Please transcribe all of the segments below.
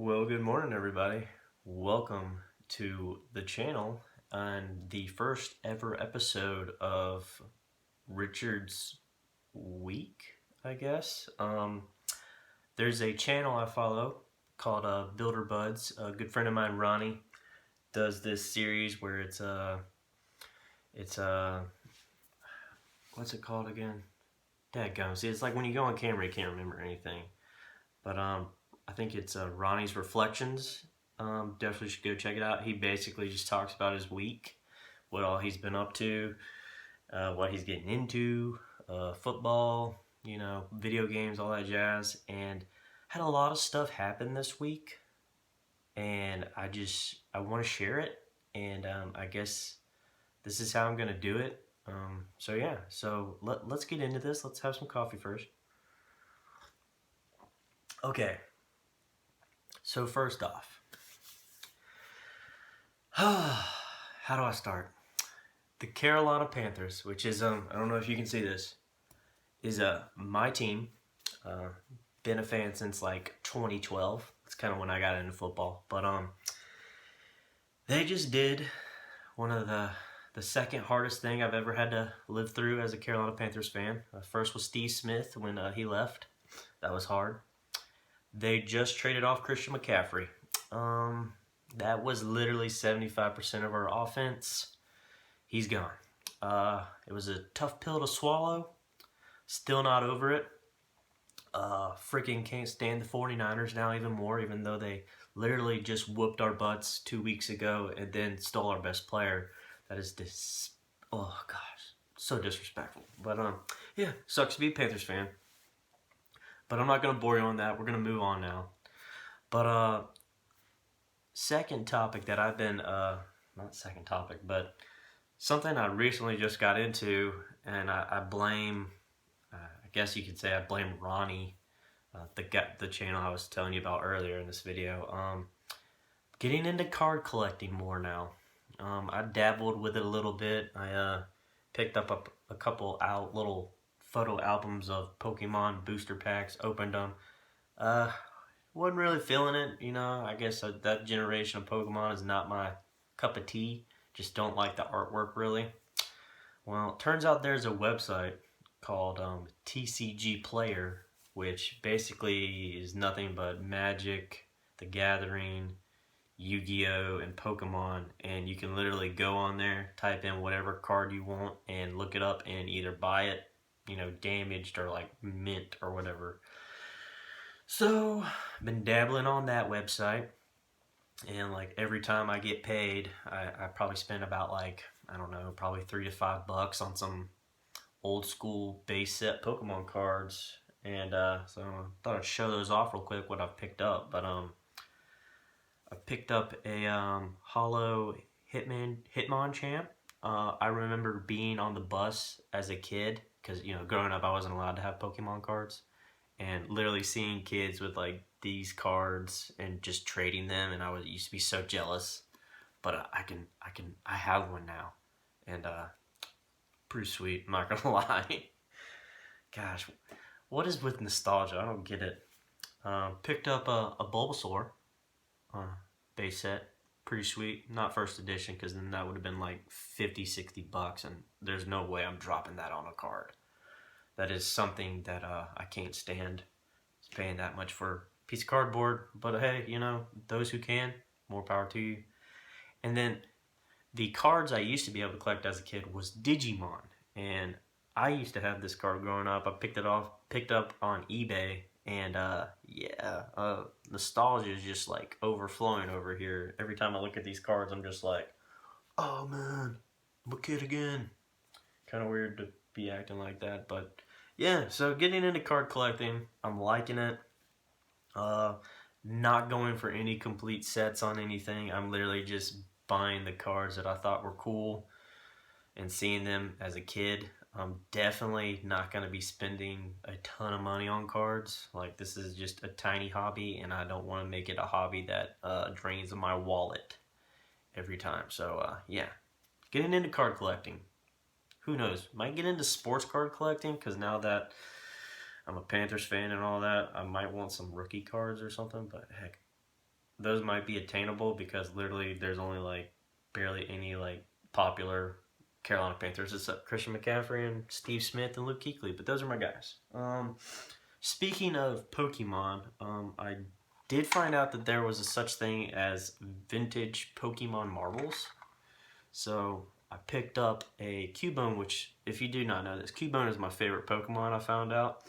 Well, good morning, everybody. Welcome to the channel and the first ever episode of Richard's Week, I guess. There's a channel I follow called Builder Buds. A good friend of mine, Ronnie, does this series where it's what's it called again? Dadgum. See, it's like when you go on camera, you can't remember anything. But I think it's Ronnie's Reflections. Definitely should go check it out. He basically just talks about his week, what all he's been up to, what he's getting into, football, video games, all that jazz. And had a lot of stuff happen this week, and I want to share it. And I guess this is how I'm gonna do it. So let's get into this. Let's have some coffee first. Okay. So first off, how do I start? The Carolina Panthers, which is I don't know if you can see this, is my team. Been a fan since like 2012. That's kind of when I got into football. But they just did one of the second hardest thing I've ever had to live through as a Carolina Panthers fan. First was Steve Smith when he left. That was hard. They just traded off Christian McCaffrey. That was literally 75% of our offense. He's gone. It was a tough pill to swallow. Still not over it. Freaking can't stand the 49ers now even more, even though they literally just whooped our butts 2 weeks ago and then stole our best player. That is oh gosh, so disrespectful. But yeah, sucks to be a Panthers fan. But I'm not gonna bore you on that. We're gonna move on now. But second topic that I've been not second topic, but something I recently just got into, and I blame, I guess you could say I blame Ronnie, the channel I was telling you about earlier in this video. Getting into card collecting more now. I dabbled with it a little bit. I picked up a couple little photo albums of Pokemon booster packs, opened them. Wasn't really feeling it, I guess that generation of Pokemon is not my cup of tea. Just don't like the artwork really. Well, it turns out there's a website called TCG Player, which basically is nothing but Magic, The Gathering, Yu-Gi-Oh, and Pokemon, and you can literally go on there, type in whatever card you want, and look it up and either buy it, damaged or like mint or whatever. So, I've been dabbling on that website, and like every time I get paid, I probably spend about like, I don't know, probably $3 to $5 on some old school base set Pokemon cards. And so I thought I'd show those off real quick what I've picked up. But I picked up a Holo Hitmonchan. I remember being on the bus as a kid because growing up I wasn't allowed to have Pokemon cards, and literally seeing kids with like these cards and just trading them, and used to be so jealous. But I have one now, and pretty sweet. I'm not gonna lie. Gosh, what is with nostalgia? I don't get it. Picked up a Bulbasaur base set. Pretty sweet. Not first edition, because then that would have been like $50-$60, and there's no way I'm dropping that on a card. That is something that I can't stand. It's paying that much for a piece of cardboard. But hey, those who can, more power to you. And then the cards I used to be able to collect as a kid was Digimon, and I used to have this card growing up. I picked up on eBay, and nostalgia is just like overflowing over here. Every time I look at these cards, I'm just like, oh man, I'm a kid again. Kind of weird to be acting like that, but yeah. So getting into card collecting, I'm liking it. Not going for any complete sets on anything. I'm literally just buying the cards that I thought were cool and seeing them as a kid. I'm definitely not going to be spending a ton of money on cards. Like, this is just a tiny hobby, and I don't want to make it a hobby that drains my wallet every time. So, yeah, getting into card collecting. Who knows? Might get into sports card collecting, because now that I'm a Panthers fan and all that, I might want some rookie cards or something. But heck, those might be attainable because literally there's only like barely any like popular Carolina Panthers except Christian McCaffrey and Steve Smith and Luke Kuechly. But those are my guys. Speaking of Pokemon, I did find out that there was a such thing as vintage Pokemon marbles. So I picked up a Cubone, which, if you do not know this, Cubone is my favorite Pokemon. I found out.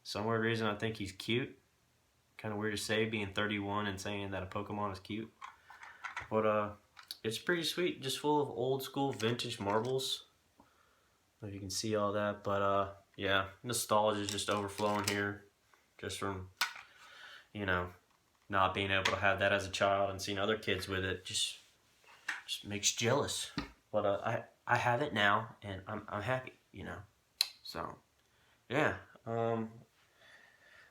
Some weird reason, I think he's cute. Kind of weird to say, being 31 and saying that a Pokemon is cute. But it's pretty sweet, just full of old school vintage marbles. I don't know if you can see all that, but yeah, nostalgia is just overflowing here, just from, you know, not being able to have that as a child and seeing other kids with it. Just makes you jealous. But I have it now, and I'm happy, you know. So yeah.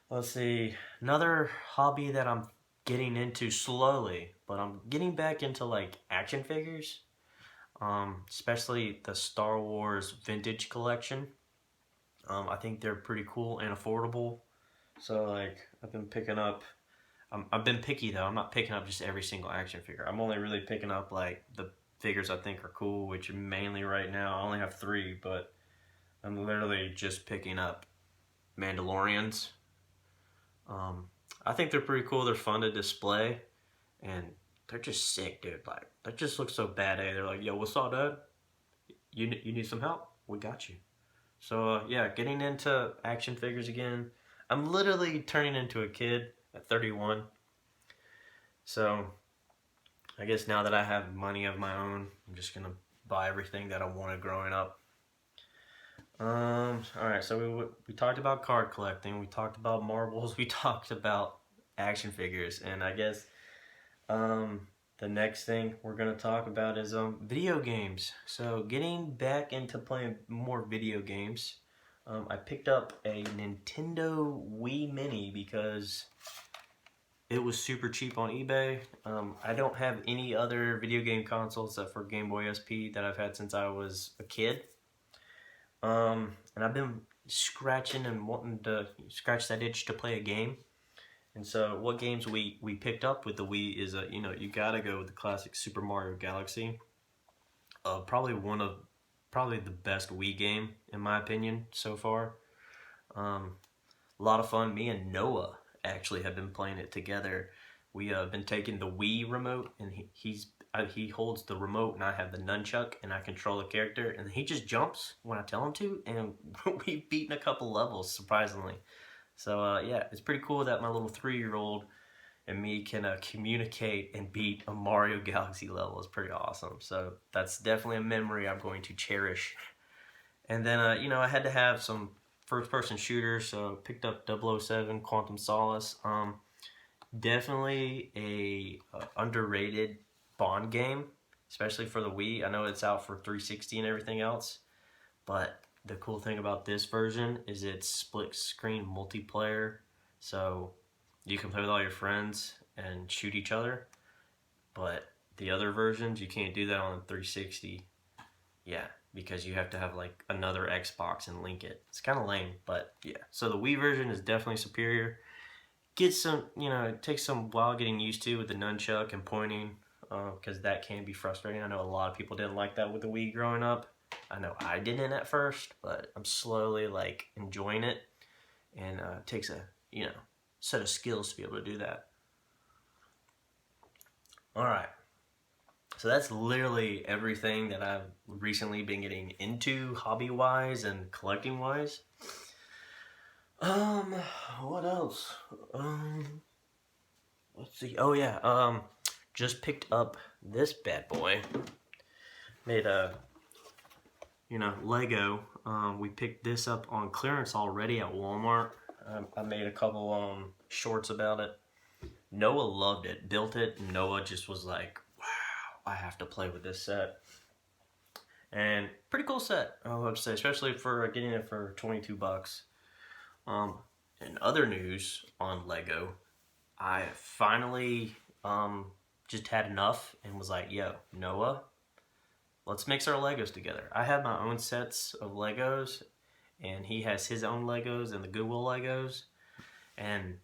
Let's see. Another hobby that I'm getting into slowly, but I'm getting back into like action figures. Especially the Star Wars vintage collection. I think they're pretty cool and affordable. So like I've been picking up. I've been picky though. I'm not picking up just every single action figure. I'm only really picking up like the figures I think are cool, which mainly right now I only have 3, but I'm literally just picking up Mandalorians. I think they're pretty cool. They're fun to display, and they're just sick, dude. Like that just looks so bad. They're like, "Yo, what's up, Dad? You need some help? We got you." So yeah, getting into action figures again. I'm literally turning into a kid at 31. So I guess now that I have money of my own, I'm just gonna buy everything that I wanted growing up. All right. So we talked about card collecting. We talked about marbles. We talked about action figures, and I guess the next thing we're gonna talk about is video games. So getting back into playing more video games. I picked up a Nintendo Wii Mini because it was super cheap on eBay. I don't have any other video game consoles except for Game Boy SP that I've had since I was a kid. And I've been scratching and wanting to scratch that itch to play a game. And so what games we picked up with the Wii is, you gotta go with the classic Super Mario Galaxy. Probably the best Wii game in my opinion so far. A lot of fun. Me and Noah actually have been playing it together. We have been taking the Wii remote, and he holds the remote, and I have the nunchuck, and I control the character, and he just jumps when I tell him to, and we've beaten a couple levels surprisingly. So yeah, it's pretty cool that my little 3-year-old and me can communicate and beat a Mario Galaxy level. It's pretty awesome. So that's definitely a memory I'm going to cherish. And then I had to have some first-person shooters, so picked up 007 Quantum Solace. Definitely a underrated Bond game, especially for the Wii. I know it's out for 360 and everything else, but the cool thing about this version is it's split screen multiplayer, so you can play with all your friends and shoot each other. But the other versions, you can't do that on the 360. Yeah, because you have to have like another Xbox and link it. It's kind of lame, but yeah. So the Wii version is definitely superior. It takes some while getting used to with the nunchuck and pointing, because that can be frustrating. I know a lot of people didn't like that with the Wii growing up. I know I didn't at first, but I'm slowly like enjoying it, and it takes a set of skills to be able to do that. All right, so that's literally everything that I've recently been getting into hobby-wise and collecting-wise. What else? Let's see. Oh yeah. Just picked up this bad boy. Made a, Lego. We picked this up on clearance already at Walmart. I made a couple shorts about it. Noah loved it, built it. Noah just was like, "Wow, I have to play with this set." And pretty cool set, I would say, especially for getting it for $22. In other news on Lego, I finally just had enough and was like, "Yo, Noah, let's mix our Legos together." I have my own sets of Legos, and he has his own Legos and the Goodwill Legos, and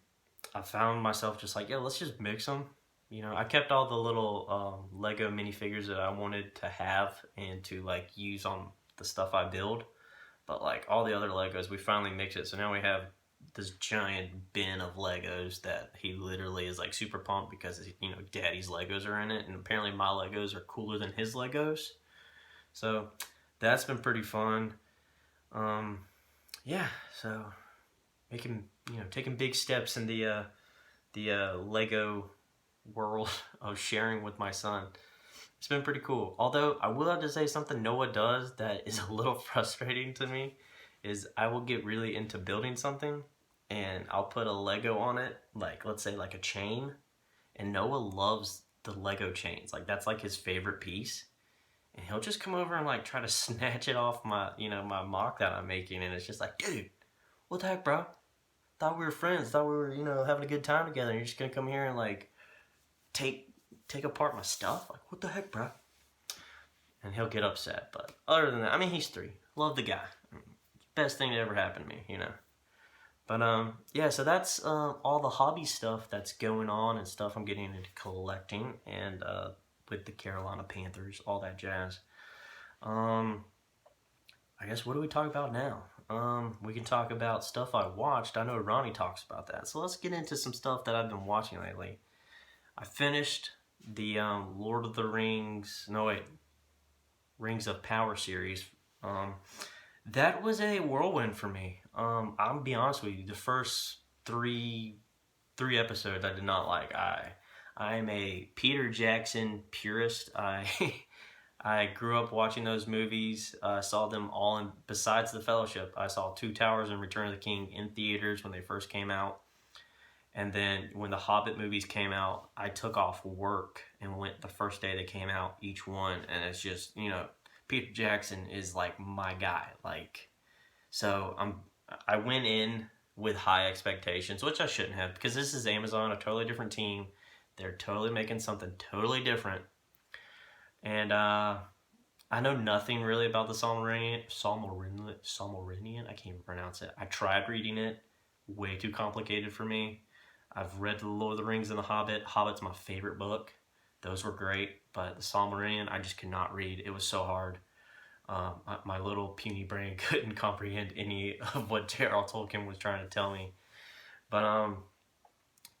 I found myself just like, yeah, let's just mix them. You know, I kept all the little Lego minifigures that I wanted to have and to like use on the stuff I build. But like all the other Legos, we finally mixed it. So now we have this giant bin of Legos that he literally is like super pumped because, you know, Daddy's Legos are in it, and apparently my Legos are cooler than his Legos. So that's been pretty fun. Um, yeah, so taking big steps in the Lego world of sharing with my son. It's been pretty cool. Although I will have to say something Noah does that is a little frustrating to me is I will get really into building something and I'll put a Lego on it, like let's say like a chain, and Noah loves the Lego chains. Like that's like his favorite piece. And he'll just come over and like try to snatch it off my, my mock that I'm making, and it's just like, dude, what the heck, bro? Thought we were friends, thought we were, having a good time together, and you're just gonna come here and like take apart my stuff? Like, what the heck, bro? And he'll get upset. But other than that, I mean, he's 3. Love the guy. Best thing that ever happened to me, But yeah, so that's all the hobby stuff that's going on and stuff I'm getting into collecting, and with the Carolina Panthers, all that jazz. I guess what do we talk about now? We can talk about stuff I watched. I know Ronnie talks about that. So let's get into some stuff that I've been watching lately. I finished the Lord of the Rings, Rings of Power series. That was a whirlwind for me. I'll be honest with you, the first three episodes I did not like. I'm a Peter Jackson purist. I grew up watching those movies. Saw them all besides The Fellowship. I saw Two Towers and Return of the King in theaters when they first came out. And then when the Hobbit movies came out, I took off work and went the first day they came out, each one. And it's just, Peter Jackson is like my guy. So I went in with high expectations, which I shouldn't have, because this is Amazon, a totally different team. They're totally making something totally different. And I know nothing really about the Silmarillion. I can't even pronounce it. I tried reading it. Way too complicated for me. I've read The Lord of the Rings and The Hobbit. Hobbit's my favorite book. Those were great, but the Silmarillion, I just could not read. It was so hard. My little puny brain couldn't comprehend any of what J.R.R. Tolkien was trying to tell me. But,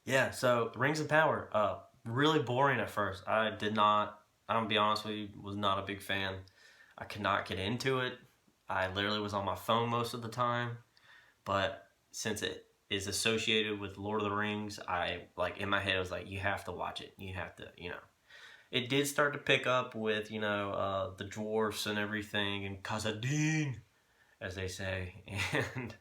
yeah, so Rings of Power, really boring at first. I'm gonna be honest with you, was not a big fan. I could not get into it. I literally was on my phone most of the time. But since it is associated with Lord of the Rings, in my head I was like, you have to watch it. You have to, It did start to pick up with, the dwarfs and everything, and Khazad-dûm, as they say. And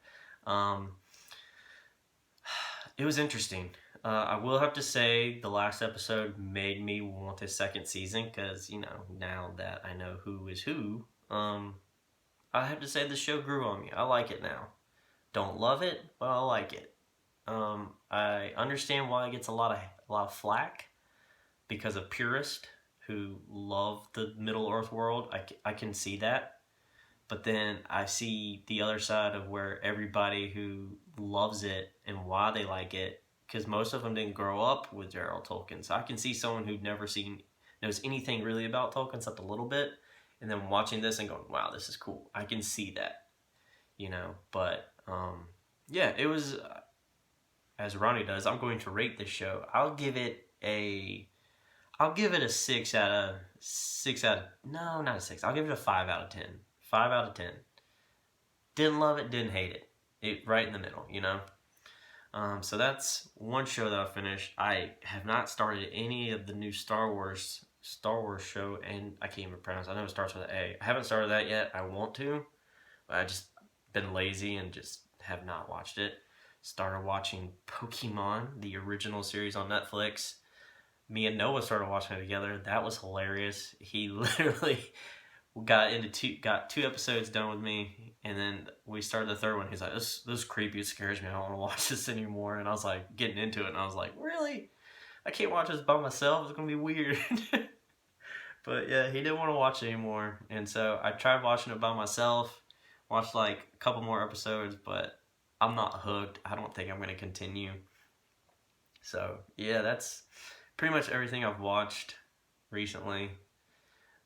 it was interesting. I will have to say the last episode made me want a second season, because, now that I know who is who, I have to say the show grew on me. I like it now. Don't love it, but I like it. I understand why it gets a lot of flack because of purists who love the Middle Earth world. I can see that, but then I see the other side of where everybody who loves it and why they like it, because most of them didn't grow up with J.R.R. Tolkien. So I can see someone who'd never knows anything really about Tolkien except a little bit, and then watching this and going, wow, this is cool. I can see that, but yeah, it was, as Ronnie does, I'm going to rate this show. I'll give it a 6 out of, no, not a 6. I'll give it a 5 out of 10. 5 out of 10. Didn't love it, didn't hate it. Right in the middle, So that's one show that I finished. I have not started any of the new Star Wars show, and I can't even pronounce it. I know it starts with an A. I haven't started that yet. I want to, but I just been lazy and just have not watched it. Started watching Pokemon, the original series on Netflix. Me and Noah started watching it together. That was hilarious. He literally got 2 episodes done with me, and then we started the 3rd one. He's like, this is creepy, it scares me, I don't want to watch this anymore. And I was like, getting into it, and I was like, really? I can't watch this by myself, it's gonna be weird. But yeah, he didn't want to watch it anymore, and so I tried watching it by myself, watched like a couple more episodes, but I'm not hooked. I don't think I'm gonna continue. So yeah, that's pretty much everything I've watched recently.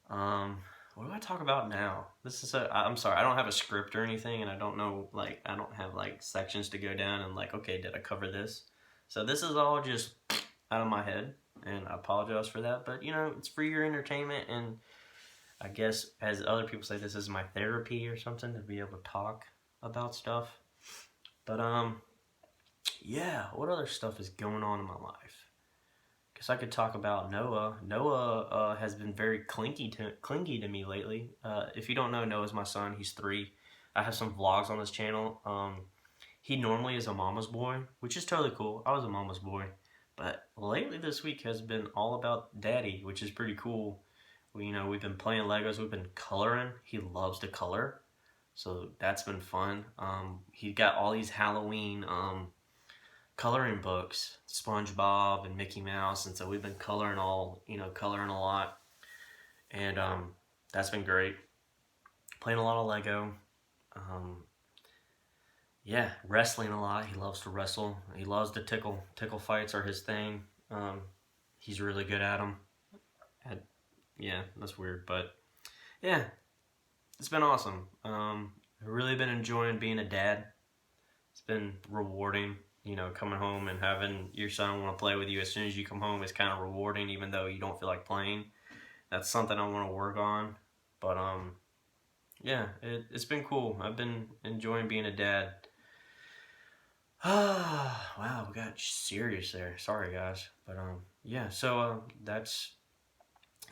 What do I talk about now? I'm sorry, I don't have a script or anything, and I don't know, like, I don't have, like, sections to go down and, like, okay, did I cover this? So this is all just out of my head, and I apologize for that, but, you know, it's for your entertainment, and I guess, as other people say, this is my therapy or something, to be able to talk about stuff. But, yeah, what other stuff is going on in my life? Guess I could talk about Noah. Noah has been very clingy to me lately. If you don't know, Noah's my son. He's 3. I have some vlogs on his channel. He normally is a mama's boy, which is totally cool. I was a mama's boy. But lately this week has been all about daddy, which is pretty cool. We've been playing Legos. We've been coloring. He loves to color. So that's been fun. He got all these Halloween coloring books, SpongeBob and Mickey Mouse, and so we've been coloring a lot, and that's been great. Playing a lot of Lego, yeah, wrestling a lot. He loves to wrestle. He loves to tickle. Tickle fights are his thing. He's really good at them. Yeah, that's weird, but yeah, it's been awesome. I've really been enjoying being a dad. It's been rewarding. Coming home and having your son want to play with you as soon as you come home is kind of rewarding, even though you don't feel like playing. That's something I want to work on. But, yeah, it's been cool. I've been enjoying being a dad. Wow, we got serious there. Sorry, guys. But, yeah, so, that's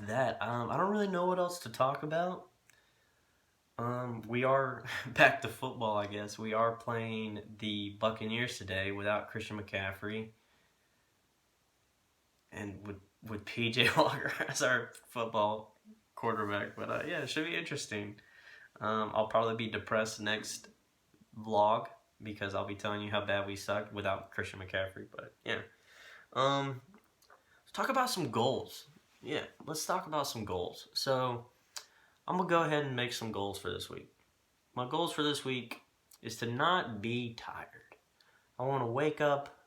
that. I don't really know what else to talk about. We are back to football, I guess. We are playing the Buccaneers today without Christian McCaffrey and with PJ Walker as our football quarterback. But yeah, it should be interesting. I'll probably be depressed next vlog because I'll be telling you how bad we sucked without Christian McCaffrey. But yeah, let's talk about some goals. Yeah, let's talk about some goals. So I'm going to go ahead and make some goals for this week. My goals for this week is to not be tired. I want to wake up,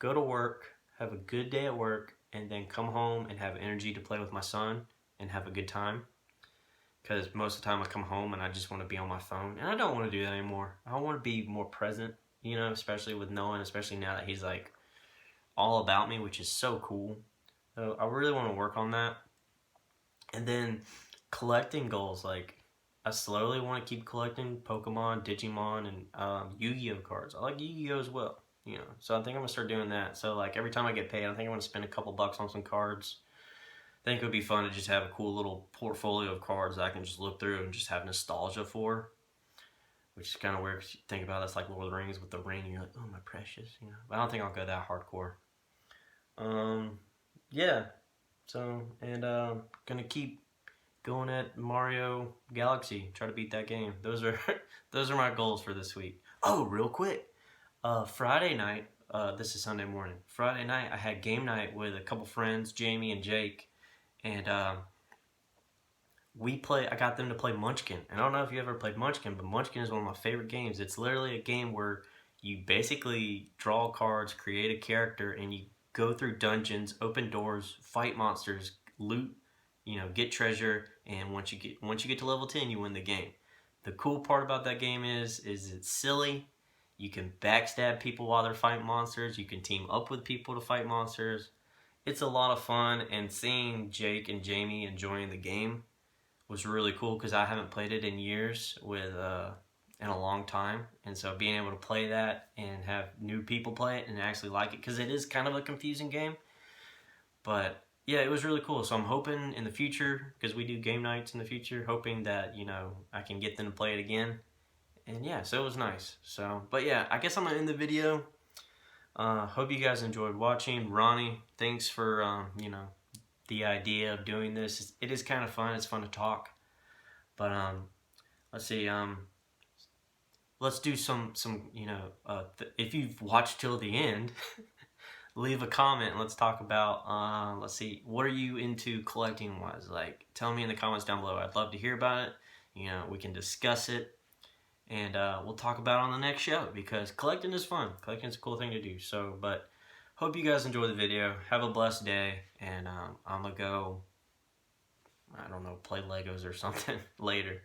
go to work, have a good day at work, and then come home and have energy to play with my son and have a good time. Because most of the time I come home and I just want to be on my phone. And I don't want to do that anymore. I want to be more present, especially with Noah, especially now that he's like all about me, which is so cool. So I really want to work on that. And then collecting goals, like I slowly want to keep collecting Pokemon, Digimon, and Yu-Gi-Oh cards. I like Yu-Gi-Oh as well, so I think I'm gonna start doing that. So like every time I get paid, I think I'm gonna spend a couple bucks on some cards. I think it would be fun to just have a cool little portfolio of cards that I can just look through and just have nostalgia for, which is kind of weird because you think about it, it's like Lord of the Rings with the ring, and you're like, oh my precious, But I don't think I'll go that hardcore. Yeah, so, and gonna keep going at Mario Galaxy, try to beat that game. Those are those are my goals for this week. Oh, real quick, Friday night, this is Sunday morning. Friday night, I had game night with a couple friends, Jamie and Jake, and I got them to play Munchkin. And I don't know if you ever played Munchkin, but Munchkin is one of my favorite games. It's literally a game where you basically draw cards, create a character, and you go through dungeons, open doors, fight monsters, loot, get treasure, and once you get to level 10, you win the game. The cool part about that game is it's silly. You can backstab people while they're fighting monsters. You can team up with people to fight monsters. It's a lot of fun, and seeing Jake and Jamie enjoying the game was really cool because I haven't played it in years in a long time, and so being able to play that and have new people play it and actually like it, because it is kind of a confusing game, but yeah, it was really cool. So I'm hoping in the future, because we do game nights in the future, hoping that I can get them to play it again. And yeah, so it was nice. So, but yeah, I guess I'm gonna end the video. Hope you guys enjoyed watching. Ronnie, thanks for the idea of doing this. It is kind of fun. It's fun to talk. But let's see. Let's do some if you've watched till the end, leave a comment and let's talk about, let's see, what are you into collecting wise? Like, tell me in the comments down below. I'd love to hear about it. We can discuss it, and we'll talk about it on the next show, because collecting is fun. Collecting is a cool thing to do. So, but hope you guys enjoy the video. Have a blessed day, and I'm gonna go, I don't know, play Legos or something later.